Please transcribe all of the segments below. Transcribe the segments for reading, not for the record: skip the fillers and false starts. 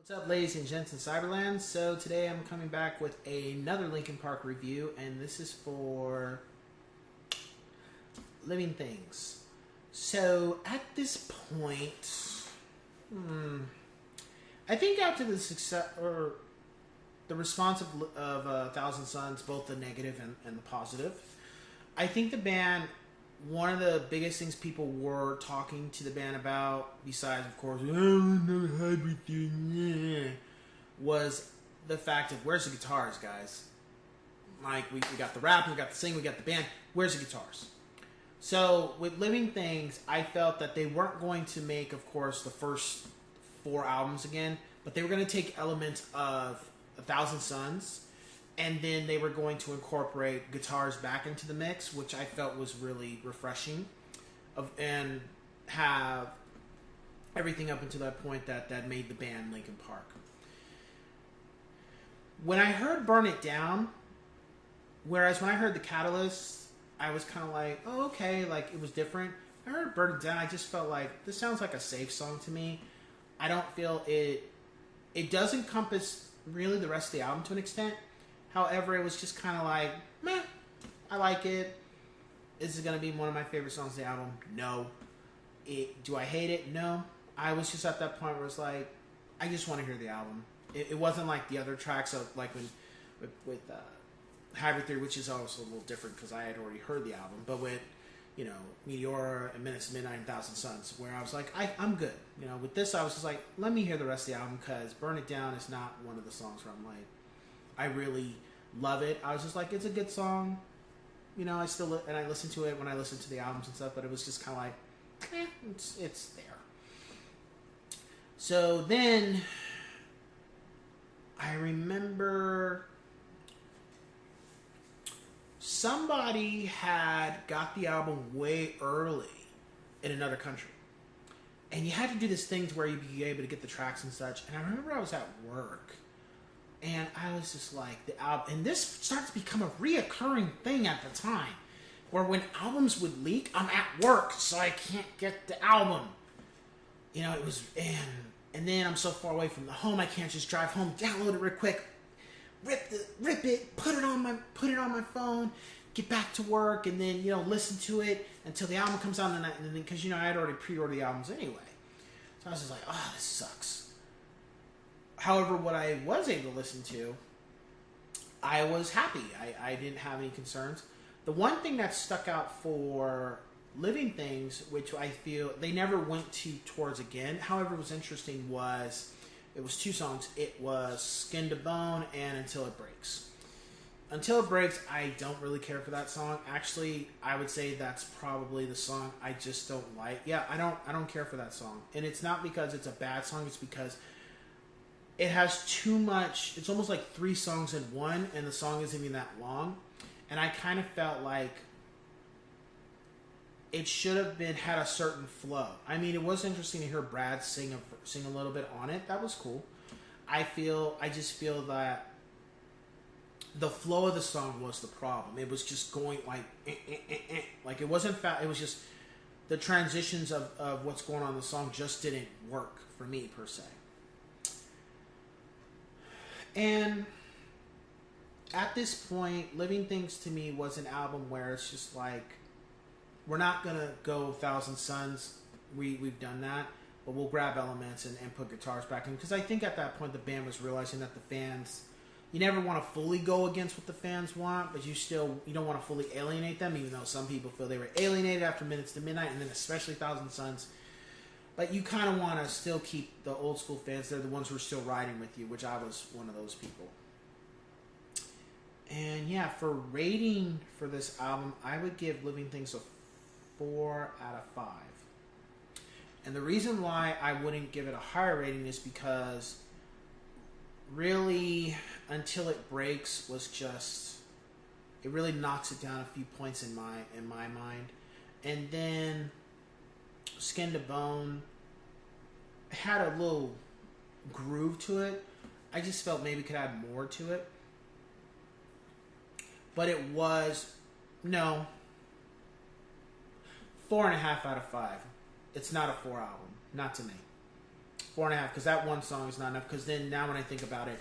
What's up, ladies and gents in Cyberland? So today I'm coming back with another Linkin Park review, and this is for Living Things. So at this point, I think after the success or the response of Thousand Suns, both the negative and the positive, I think the band, one of the biggest things people were talking to the band about, besides, of course, was the fact of where's the guitars, guys? Like, we got the rap, we got the sing, we got the band. Where's the guitars? So, with Living Things, I felt that they weren't going to make, of course, the first 4 albums again, but they were going to take elements of A Thousand Suns, and then they were going to incorporate guitars back into the mix, which I felt was really refreshing, and have everything up until that point that made the band Linkin Park. When I heard Burn It Down, whereas when I heard The Catalyst, I was kind of like, oh, okay, like, it was different. I heard Burn It Down, I just felt like, this sounds like a safe song to me. I don't feel it does encompass really the rest of the album to an extent. However, it was just kind of like, meh, I like it. Is it going to be one of my favorite songs of the album? No. Do I hate it? No. I was just at that point where it's like, I just want to hear the album. It wasn't like the other tracks, of like when with Hybrid Theory, which is also a little different because I had already heard the album, but with, Meteora and Minutes to Midnight and Thousand Suns, where I was like, I'm good. With this, I was just like, let me hear the rest of the album, because Burn It Down is not one of the songs where I'm like, I really love it. I was just like, it's a good song. I still, and I listen to it when I listen to the albums and stuff, but it was just kind of like, it's there. So then, I remember somebody had got the album way early in another country. And you had to do this thing to where you'd be able to get the tracks and such. And I remember I was at work, and I was just like, the album, and this started to become a reoccurring thing at the time, where when albums would leak, I'm at work, so I can't get the album. It was, and then I'm so far away from the home, I can't just drive home, download it real quick, rip it, put it on my phone, get back to work, and then listen to it until the album comes out, and then because I had already pre-ordered the albums anyway, so I was just like, oh, this sucks. However, what I was able to listen to, I was happy. I didn't have any concerns. The one thing that stuck out for Living Things, which I feel they never went towards again, however, was interesting, was it was 2 songs. It was Skin to Bone and Until It Breaks. Until It Breaks, I don't really care for that song. Actually, I would say that's probably the song I just don't like. Yeah, I don't care for that song. And it's not because it's a bad song, it's because it has too much. It's almost like 3 songs in one, and the song isn't even that long. And I kind of felt like it should have had a certain flow. I mean, it was interesting to hear Brad sing a little bit on it. That was cool. I just feel that the flow of the song was the problem. It was just going like, like it wasn't fast. It was just the transitions of what's going on in the song just didn't work for me per se. And at this point, Living Things to me was an album where it's just like, we're not going to go Thousand Suns. We've done that. But we'll grab elements and put guitars back in. Because I think at that point the band was realizing that the fans, you never want to fully go against what the fans want, but you don't want to fully alienate them, even though some people feel they were alienated after Minutes to Midnight, and then especially Thousand Suns. But you kind of want to still keep the old school fans. They're the ones who are still riding with you, which I was one of those people. And yeah, for rating for this album, I would give Living Things a 4 out of 5. And the reason why I wouldn't give it a higher rating is because really Until It Breaks was just, it really knocks it down a few points in my mind. And then Skin to Bone had a little groove to it. I just felt maybe could add more to it. But it was, 4.5 out of 5. It's not a 4 album. Not to me. 4.5 because that one song is not enough. Because then now when I think about it,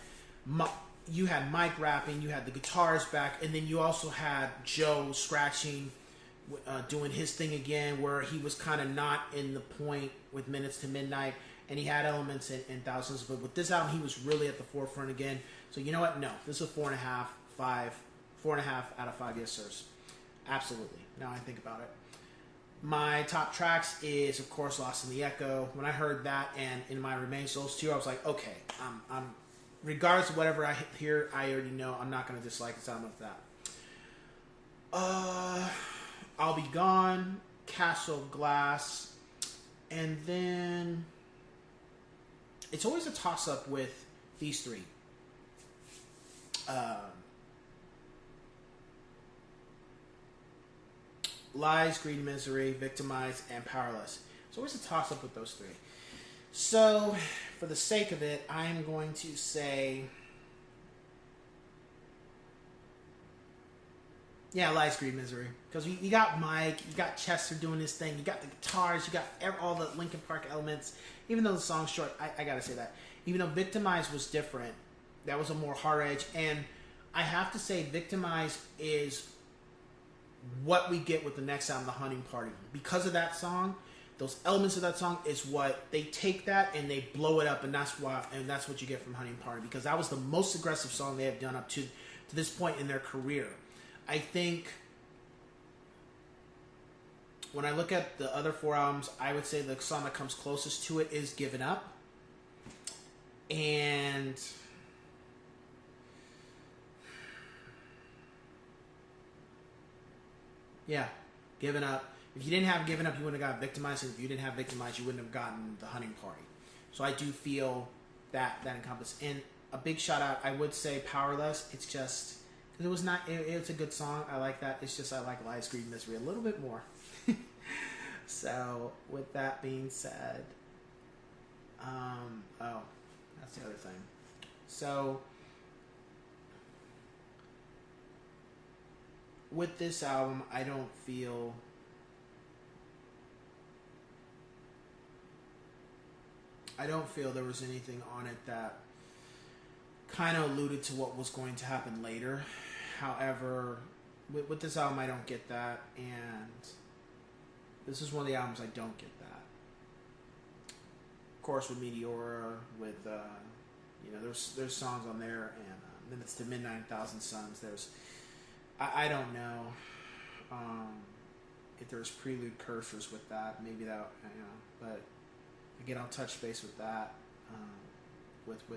you had Mike rapping, you had the guitars back, and then you also had Joe scratching, doing his thing again, where he was kind of not in the point with Minutes to Midnight, and he had elements in Thousands. But with this album, he was really at the forefront again. So you know what? No, this is a 4.5, 5, 4.5 out of 5 yes sirs. Absolutely. Now I think about it. My top tracks is, of course, Lost in the Echo. When I heard that and In My Remains, those two, I was like, okay, I'm regardless of whatever I hear, I already know I'm not going to dislike the sound of that. I'll Be Gone, Castle of Glass, and then it's always a toss-up with these three. Lies, Greed, Misery, Victimized, and Powerless. It's always a toss-up with those three. So, for the sake of it, I am going to say... yeah, Lies, Greed, Misery. Because you got Mike, you got Chester doing his thing, you got the guitars, you got all the Linkin Park elements. Even though the song's short, I gotta say that. Even though Victimized was different, that was a more hard edge. And I have to say, Victimized is what we get with the next album, The Hunting Party. Because of that song, those elements of that song is what they take that and they blow it up, and that's what you get from Hunting Party, because that was the most aggressive song they have done up to this point in their career. I think when I look at the other 4 albums, I would say the song that comes closest to it is Given Up. And yeah, Given Up. If you didn't have Given Up, you wouldn't have got Victimized. And if you didn't have Victimized, you wouldn't have gotten The Hunting Party. So I do feel that encompasses. And a big shout out, I would say Powerless. It's just, it was not, it's a good song. I like that. It's just, I like Lies, Greed, Misery a little bit more. So with that being said, that's the other thing. So with this album, I don't feel there was anything on it that kind of alluded to what was going to happen later. However, with this album, I don't get that, and this is one of the albums I don't get that. Of course, with Meteora, with there's songs on there, and Minutes to Midnight, Thousand Suns. There's I don't know if there's prelude cursors with that. Maybe that, but again, I'll touch base with that with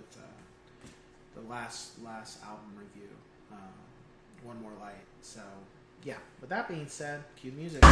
the last album review, One More Light. So yeah. With that being said, cue the music.